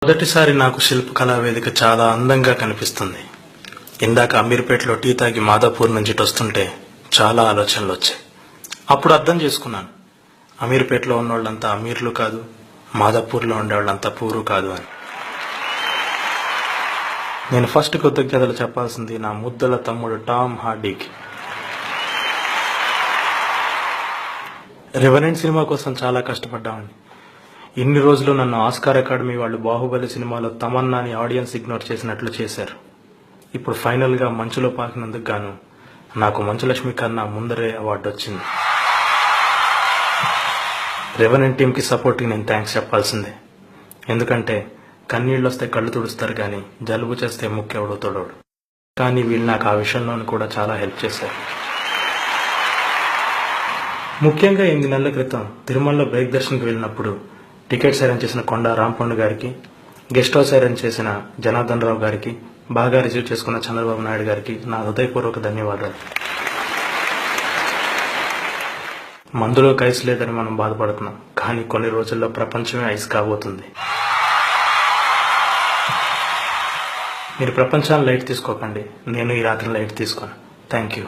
మొదటిసారి నాకు శిల్పకళా వేదిక చాలా అందంగా కనిపిస్తుంది. ఇందాక అమీర్పేటలో టీ తాగి మాదాపూర్ నుంచి వస్తుంటే చాలా ఆలోచనలు వచ్చాయి. అప్పుడు అర్థం చేసుకున్నాను, అమీర్పేటలో ఉన్నోళ్ళంతా అమీర్లు కాదు, మాదాపూర్లో ఉండేవాళ్ళంతా పూరు కాదు అని. నేను ఫస్ట్ కృతజ్ఞతలు చెప్పాల్సింది నా ముద్దల తమ్ముడు టామ్ హార్డీకి. రెవెనెంట్ సినిమా కోసం చాలా కష్టపడ్డామని. ఇన్ని రోజులు నన్ను ఆస్కార్ అకాడమీ వాళ్ళు బాహుబలి సినిమాలో తమన్నాని ఆడియన్స్ ఇగ్నోర్ చేసినట్లు చేశారు. ఇప్పుడు ఫైనల్గా మంచులో పాకినందుకు గాను నాకు మంచులక్ష్మి కన్నా ముందరే అవార్డు వచ్చింది. రెవెనెంట్ టీంకి సపోర్ట్కి నేను థ్యాంక్స్ చెప్పాల్సిందే. ఎందుకంటే కన్నీళ్ళు వస్తే కళ్ళు తుడుస్తారు కానీ జలుబు చేస్తే ముక్కు ఎవడో తొడవడు. కానీ వీళ్ళు నాకు ఆ విషయంలోనూ కూడా చాలా హెల్ప్ చేశారు. ముఖ్యంగా 8 నెలల క్రితం తిరుమలలో బ్రేక్ దర్శన్కి వెళ్ళినప్పుడు టికెట్స్ అరేంజ్ చేసిన కొండా రాంపండు గారికి, గెస్ట్ హౌస్ అరేంజ్ చేసిన జనార్దన్ రావు గారికి, బాగా రిసీవ్ చేసుకున్న చంద్రబాబు నాయుడు గారికి నా హృదయపూర్వక ధన్యవాదాలు. మందులోకి ఐస్ లేదని మనం బాధపడుతున్నాం, కానీ కొన్ని రోజుల్లో ప్రపంచమే ఐస్ కాబోతుంది. మీరు ప్రపంచాన్ని లైట్ తీసుకోకండి, నేను ఈ రాత్రి లైట్ తీసుకోను. Thank you.